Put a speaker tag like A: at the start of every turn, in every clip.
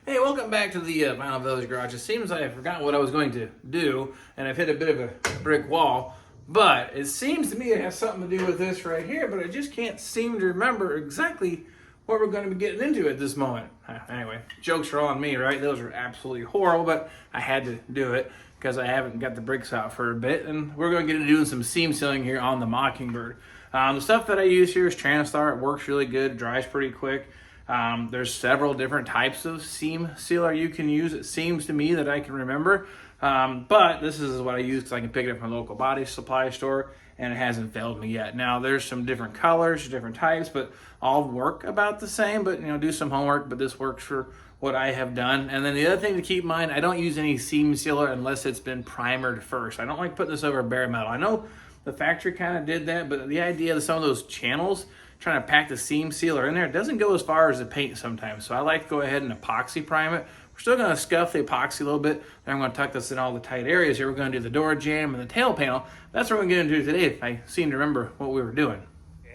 A: Hey, welcome back to the Vinyl Village Garage. It seems I forgot what I was going to do, and I've hit a bit of a brick wall, but it seems to me it has something to do with this right here, but I just can't seem to remember exactly what we're going to be getting into at this moment. Anyway, jokes are on me, right? Those are absolutely horrible, but I had to do it because I haven't got the bricks out for a bit, and we're going to get into doing some seam sealing here on the Mockingbird. The stuff that I use here is TransAm. It works really good, it dries pretty quick. There's several different types of seam sealer you can use, it seems to me, that I can remember. But this is what I use because I can pick it up from a local body supply store, and it hasn't failed me yet. Now, there's some different colors, different types, but all work about the same. But, do some homework, but this works for what I have done. And then the other thing to keep in mind, I don't use any seam sealer unless it's been primered first. I don't like putting this over bare metal. I know the factory kind of did that, but the idea of some of those channels trying to pack the seam sealer in there, it doesn't go as far as the paint sometimes. So I like to go ahead and epoxy prime it. We're still going to scuff the epoxy a little bit. Then I'm going to tuck this in all the tight areas here. We're going to do the door jamb and the tail panel. That's what we're going to do today, if I seem to remember what we were doing.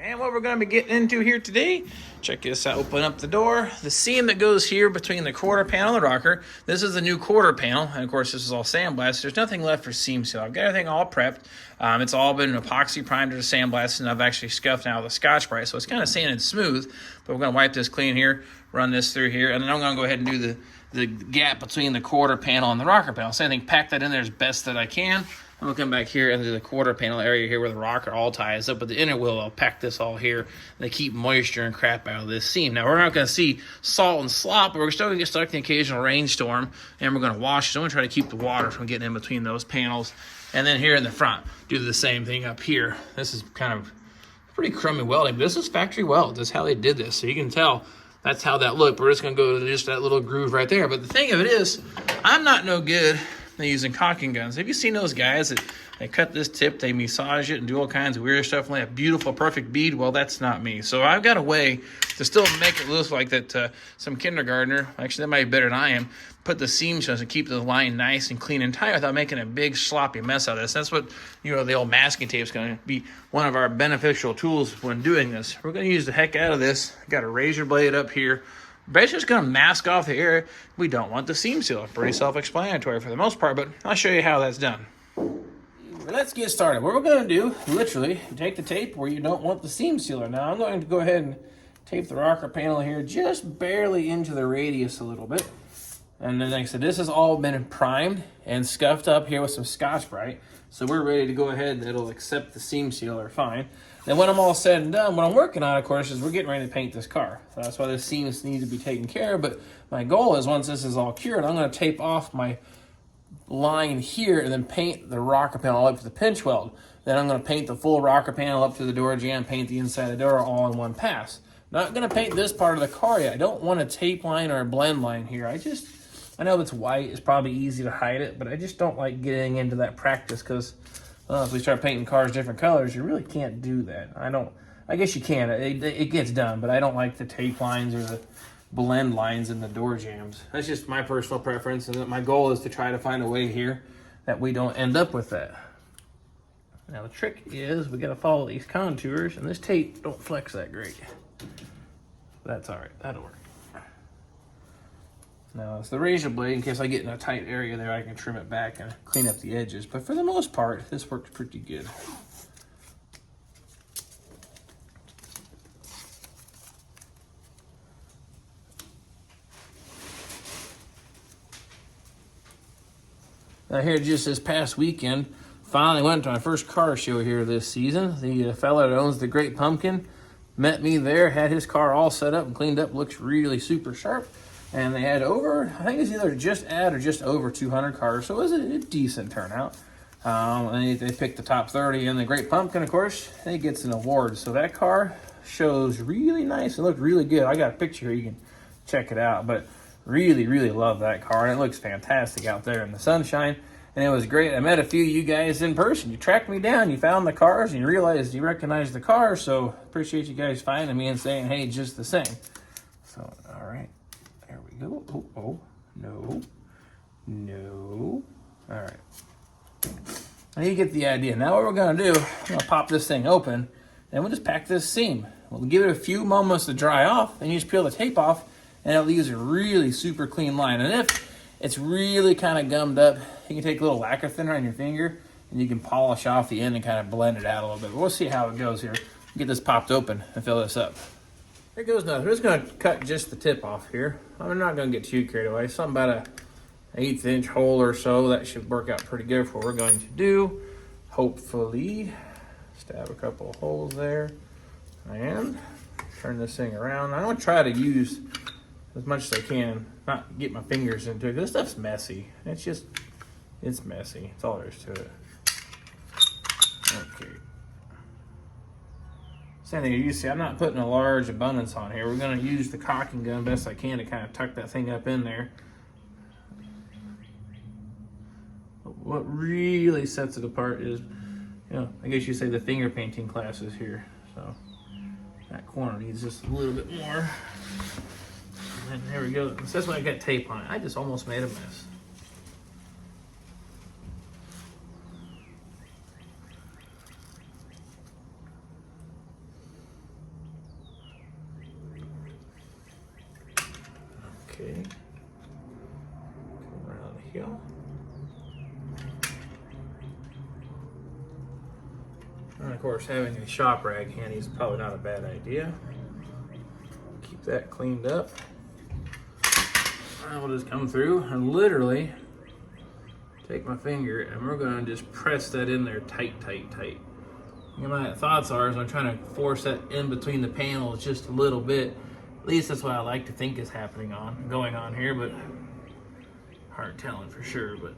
A: And what we're going to be getting into here today, check this out, open up the door. The seam that goes here between the quarter panel and the rocker, this is the new quarter panel, and of course this is all sandblasted. There's nothing left for seam seal. I've got everything all prepped. It's all been epoxy primed to sandblasted, and I've actually scuffed now with a Scotch-Brite, so it's kind of sanded smooth, but we're going to wipe this clean here, run this through here, and then I'm going to go ahead and do the gap between the quarter panel and the rocker panel. Same thing, pack that in there as best that I can. I'm going to come back here into the quarter panel area here where the rocker all ties up, but the inner wheel, I'll pack this all here, and they keep moisture and crap out of this seam. Now, we're not going to see salt and slop, but we're still going to get stuck in the occasional rainstorm, and we're going to wash it. So I'm going to try to keep the water from getting in between those panels. And then here in the front, do the same thing up here. This is kind of pretty crummy welding, but this is factory weld. That's how they did this, so you can tell that's how that looked. We're just going to go to just that little groove right there. But the thing of it is, I'm not no good at using caulking guns. Have you seen those guys that they cut this tip, they massage it and do all kinds of weird stuff and they have beautiful, perfect bead? Well, that's not me. So I've got a way to still make it look like that some kindergartner, actually that might be better than I am, put the seam shows and keep the line nice and clean and tight without making a big sloppy mess out of this. That's what, the old masking tape is going to be one of our beneficial tools when doing this. We're going to use the heck out of this. Got a razor blade up here. Basically just going to mask off the area. We don't want the seam seal. Pretty self-explanatory for the most part, but I'll show you how that's done. Let's get started. What we're going to do, literally, take the tape where you don't want the seam sealer. Now I'm going to go ahead and tape the rocker panel here just barely into the radius a little bit. And then like I said, this has all been primed and scuffed up here with some Scotch-Brite. So we're ready to go ahead and it'll accept the seam sealer fine. Then when I'm all said and done, what I'm working on, of course, is we're getting ready to paint this car. So that's why the seams need to be taken care of. But my goal is once this is all cured, I'm going to tape off my line here and then paint the rocker panel up to the pinch weld. Then I'm going to paint the full rocker panel up to the door jamb, paint the inside of the door all in one pass. Not going to paint this part of the car yet. I don't want a tape line or a blend line here. I know it's white, it's probably easy to hide it, but I just don't like getting into that practice because if we start painting cars different colors, you really can't do that. I guess you can, it gets done, but I don't like the tape lines or the blend lines in the door jambs. That's just my personal preference, and my goal is to try to find a way here that we don't end up with that. Now the trick is we got to follow these contours, and this tape don't flex that great. That's all right, that'll work. Now it's the razor blade, in case I get in a tight area there, I can trim it back and clean up the edges. But for the most part, this works pretty good. Now here just this past weekend, finally went to my first car show here this season. The fella that owns the Great Pumpkin met me there, had his car all set up and cleaned up, looks really super sharp. And they had over, I think it's either just at or just over 200 cars, so it was a decent turnout. And they picked the top 30, and the Great Pumpkin, of course, it gets an award. So that car shows really nice. It looked really good. I got a picture here. You can check it out. But really, really love that car, and it looks fantastic out there in the sunshine. And it was great. I met a few of you guys in person. You tracked me down. You found the cars, and you realized you recognized the cars. So appreciate you guys finding me and saying, hey, just the same. So, all right. There we go. Oh, no. All right. Now you get the idea. Now what we're going to do, I'm going to pop this thing open, and we'll just pack this seam. We'll give it a few moments to dry off, and you just peel the tape off, and it leaves a really super clean line. And if it's really kind of gummed up, you can take a little lacquer thinner on your finger and you can polish off the end and kind of blend it out a little bit. But we'll see how it goes here. Get this popped open and fill this up. Here goes nothing. I'm just going to cut just the tip off here. I'm not going to get too carried away. Something about an 1/8 inch hole or so. That should work out pretty good for what we're going to do. Hopefully. Stab a couple of holes there. And turn this thing around. I'm going to try to use as much as I can, not get my fingers into it. This stuff's messy. It's messy. That's all there is to it. Okay. Same thing you see, I'm not putting a large abundance on here. We're going to use the caulking gun best I can to kind of tuck that thing up in there. What really sets it apart is, I guess you say the finger painting classes here. So that corner needs just a little bit more. And there we go. That's why I got tape on it. I just almost made a mess. Okay. Come around here. And of course, having a shop rag handy is probably not a bad idea. Keep that cleaned up. I will just come through and literally take my finger and we're going to just press that in there tight. My thoughts are, is I'm trying to force that in between the panels just a little bit. At least that's what I like to think is going on here, but hard telling for sure. But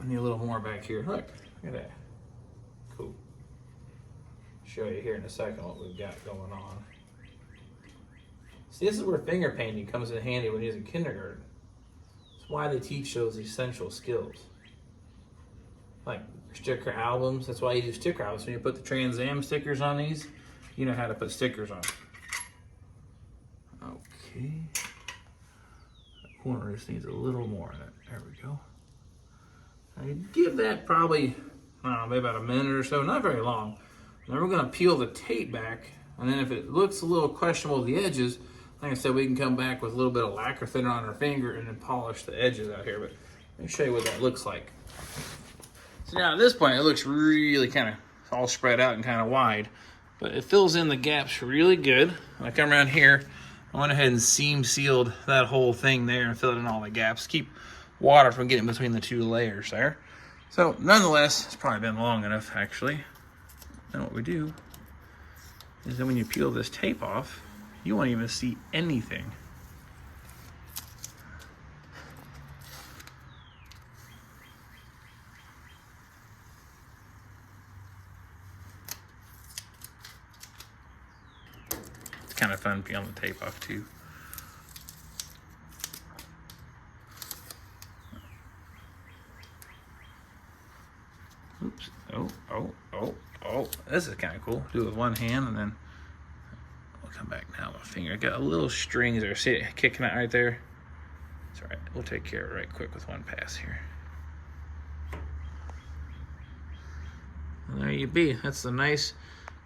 A: I need a little more back here. Look at that. Cool. Show you here in a second what we've got going on. See, this is where finger painting comes in handy when you're in kindergarten. It's why they teach those essential skills. Like sticker albums, that's why you do sticker albums. When you put the TransAm stickers on these, you know how to put stickers on. Okay. That corner just needs a little more of that. There we go. I give that probably, I don't know, maybe about a minute or so, not very long. Then we're going to peel the tape back, and then if it looks a little questionable at the edges, like I said, we can come back with a little bit of lacquer thinner on our finger and then polish the edges out here. But let me show you what that looks like. So now at this point, it looks really kind of all spread out and kind of wide, but it fills in the gaps really good. When I come around here, I went ahead and seam sealed that whole thing there and filled in all the gaps. Keep water from getting between the two layers there. So nonetheless, it's probably been long enough actually. Then what we do is then when you peel this tape off, you won't even see anything. It's kind of fun peeling the tape off too. Oops. Oh. This is kind of cool. Do it with one hand and then we'll come back now with my finger. I got a little strings there. See it kicking out right there? It's all right. We'll take care of it right quick with one pass here. And there you be. That's the nice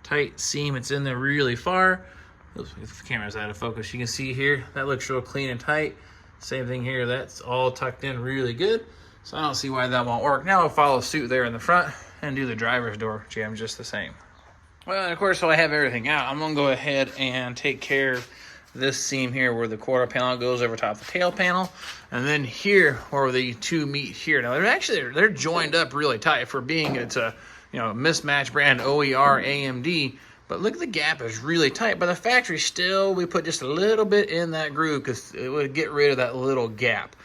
A: tight seam. It's in there really far. Oops, if the camera's out of focus, you can see here, that looks real clean and tight. Same thing here. That's all tucked in really good. So I don't see why that won't work. Now I'll follow suit there in the front and do the driver's door jam just the same. Well, and of course, so I have everything out, I'm gonna go ahead and take care of this seam here where the quarter panel goes over top of the tail panel. And then here where the two meet here. Now they're joined up really tight for being, it's a mismatched brand OER AMD. But look, the gap is really tight. By the factory still, we put just a little bit in that groove because it would get rid of that little gap.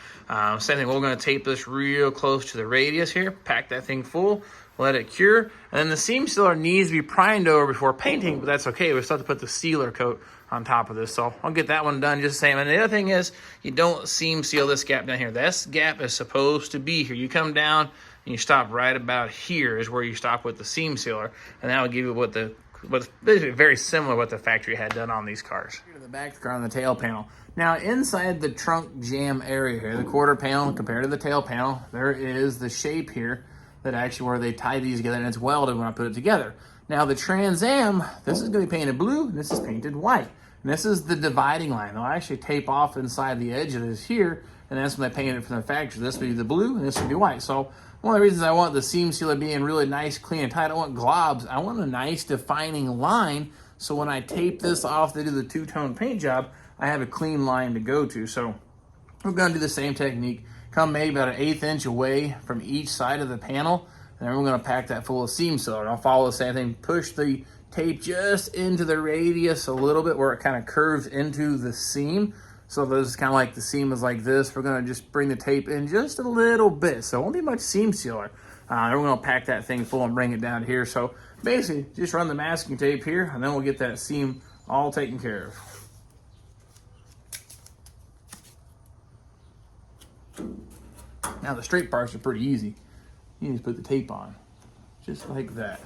A: Same thing, we're going to tape this real close to the radius here, pack that thing full, let it cure. And then the seam sealer needs to be primed over before painting, but that's okay. We still have to put the sealer coat on top of this. So I'll get that one done just the same. And the other thing is, you don't seam seal this gap down here. This gap is supposed to be here. You come down and you stop right about here is where you stop with the seam sealer. And that will give you what's basically very similar to what the factory had done on these cars. Here to the back of the car on the tail panel. Now inside the trunk jam area here, the quarter panel compared to the tail panel, there is the shape here that actually where they tie these together and it's welded when I put it together. Now the TransAm, this is going to be painted blue and this is painted white. And this is the dividing line. They'll actually tape off inside the edge of this here, and that's when they paint it from the factory. This would be the blue and this would be white. So one of the reasons I want the seam sealer being really nice, clean, and tight, I don't want globs. I want a nice defining line so when I tape this off to do the two-tone paint job, I have a clean line to go to. So we're going to do the same technique. Come maybe about an 1/8 inch away from each side of the panel, and then we're going to pack that full of seam sealer. I'll follow the same thing. Push the tape just into the radius a little bit where it kind of curves into the seam. So this is kind of like the seam is like this. We're going to just bring the tape in just a little bit. So it won't be much seam sealer. Then we're going to pack that thing full and bring it down here. So basically, just run the masking tape here, and then we'll get that seam all taken care of. Now the straight parts are pretty easy. You just put the tape on, just like that.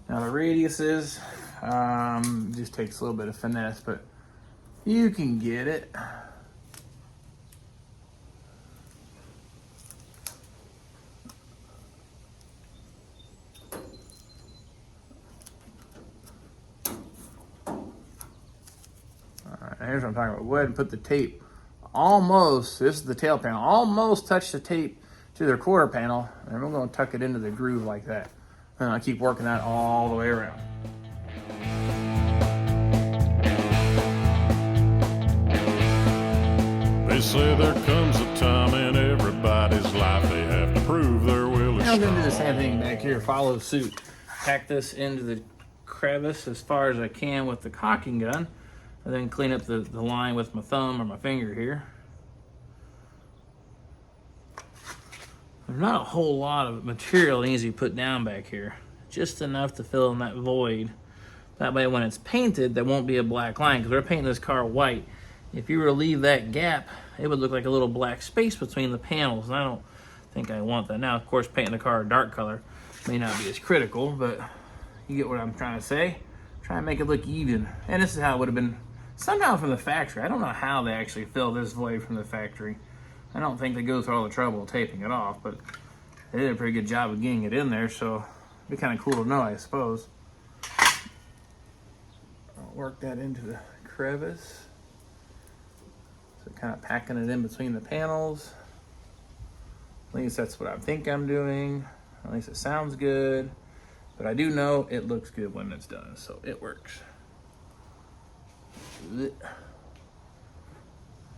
A: Now the radiuses, just takes a little bit of finesse, but you can get it. All right, here's what I'm talking about. Go ahead and put the tape almost, this is the tail panel, almost touch the tape to their quarter panel, and we're going to tuck it into the groove like that. And I'll keep working that all the way around.
B: They say there comes a time in everybody's life they have to prove their will is
A: Now I'm going to do the
B: strong.
A: same thing back here, follow suit. Pack this into the crevice as far as I can with the caulking gun, and then clean up the line with my thumb or my finger here. There's not a whole lot of material that needs to be put down back here. Just enough to fill in that void. That way when it's painted, there won't be a black line, because we're painting this car white. If you were to leave that gap, it would look like a little black space between the panels, and I don't think I want that. Now, of course, painting the car a dark color may not be as critical, but you get what I'm trying to say. Try and make it look even. And this is how it would have been somehow from the factory. I don't know how they actually fill this void from the factory. I don't think they go through all the trouble of taping it off, but they did a pretty good job of getting it in there, so it'd be kind of cool to know, I suppose. I'll work that into the crevice. So kind of packing it in between the panels. At least that's what I think I'm doing. At least it sounds good. But I do know it looks good when it's done, so it works.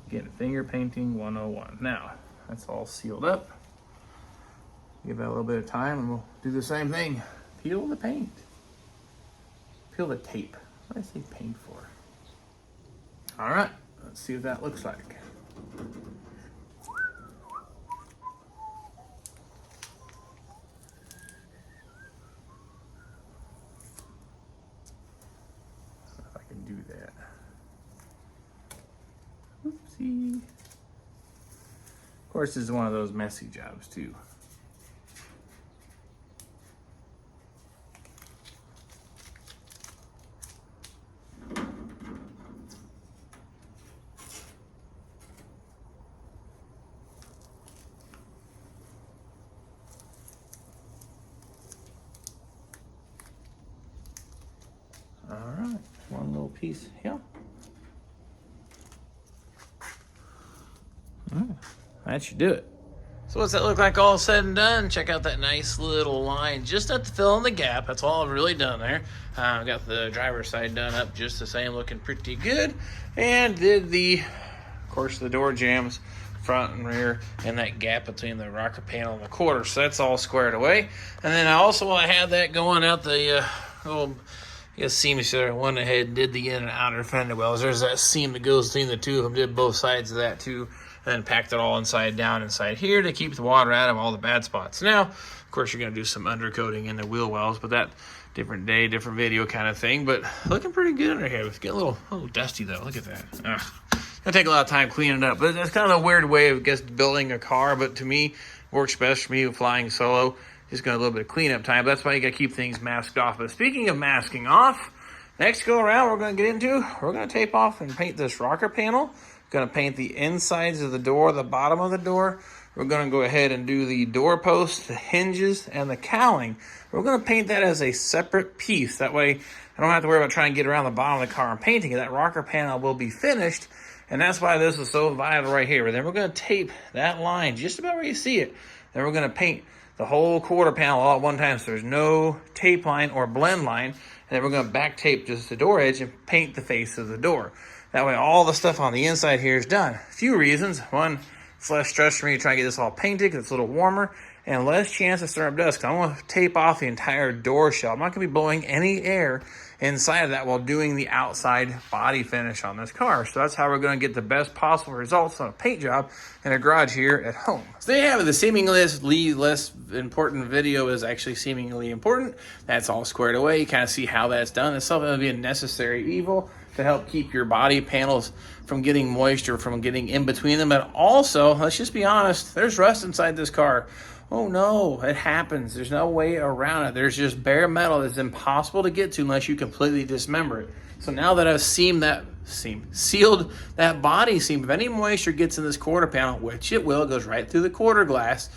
A: Again, finger painting 101. Now, that's all sealed up. Give that a little bit of time and we'll do the same thing. Peel the paint. Peel the tape. What did I say paint for? All right, let's see what that looks like. If I can do that. Oopsie. Of course, this is one of those messy jobs too. All right, one little piece here. All right, that should do it. So what's that look like all said and done? Check out that nice little line just at the fill in the gap. That's all I've really done there. Got the driver's side done up just the same, looking pretty good. And did the, of course, the door jambs, front and rear, and that gap between the rocker panel and the quarter. So that's all squared away. And then I also, while I had that going out the seam sealer, I went ahead and did the in and outer fender wells. There's that seam that goes between the two of them. Did both sides of that too. And then packed it all inside here to keep the water out of all the bad spots. Now, of course, you're going to do some undercoating in the wheel wells, but that different day, different video kind of thing. But looking pretty good under here. It's getting a little dusty though. Look at that. Gonna take a lot of time cleaning it up. But that's kind of a weird way of building a car. But to me, works best for me with flying solo. Just got a little bit of cleanup time. That's why you got to keep things masked off. But speaking of masking off, next go around we're going to tape off and paint this rocker panel. Going to paint the insides of the door, the bottom of the door. We're going to go ahead and do the doorposts, the hinges, and the cowling. We're going to paint that as a separate piece. That way I don't have to worry about trying to get around the bottom of the car and painting it. That rocker panel will be finished, and that's why this is so vital right here. But then we're going to tape that line just about where you see it. Then we're going to paint the whole quarter panel all at one time, so there's no tape line or blend line. And then we're going to back tape just the door edge and paint the face of the door. That way all the stuff on the inside here is done. A few reasons. One, it's less stress for me to try and get this all painted because it's a little warmer, and less chance of stirring up dust. I want to tape off the entire door shell. I'm not going to be blowing any air inside of that while doing the outside body finish on this car. So that's how we're going to get the best possible results on a paint job in a garage here at home. So there you have it. The seemingly less important video is actually seemingly important. That's all squared away. You kind of see how that's done. It's something that would be a necessary evil to help keep your body panels from getting moisture, from getting in between them. But also, let's just be honest, there's rust inside this car. Oh no, it happens. There's no way around it. There's just bare metal that's impossible to get to unless you completely dismember it. So now that I've sealed that body seam, if any moisture gets in this quarter panel, which it will, it goes right through the quarter glass,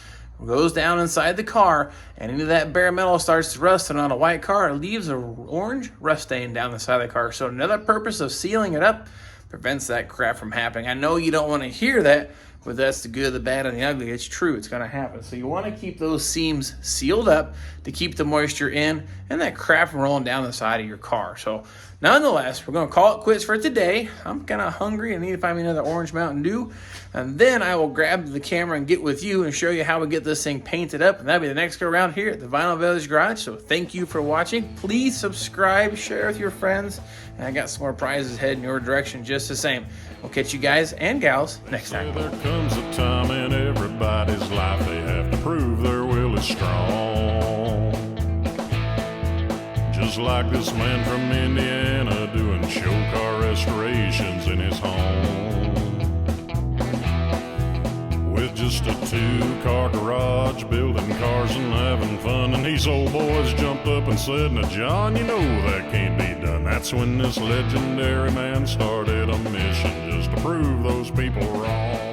A: goes down inside the car, and any of that bare metal starts rusting on a white car, it leaves an orange rust stain down the side of the car. So another purpose of sealing it up prevents that crap from happening. I know you don't want to hear that, but that's the good, the bad, and the ugly. It's true. It's going to happen. So you want to keep those seams sealed up to keep the moisture in and that crap from rolling down the side of your car. So nonetheless, we're going to call it quits for today. I'm kind of hungry. I need to find me another Orange Mountain Dew. And then I will grab the camera and get with you and show you how we get this thing painted up. And that'll be the next go around here at the Vinyl Village Garage. So thank you for watching. Please subscribe, share with your friends. And I got some more prizes heading your direction just the same. We'll catch you guys and gals next time.
B: There comes a time in everybody's life they have to prove their will is strong. Just like this man from Indiana doing show car restorations in his home. With just a two-car garage, building cars and having fun. And these old boys jumped up and said, "Now John, you know that can't be done." That's when this legendary man started a mission just to prove those people wrong.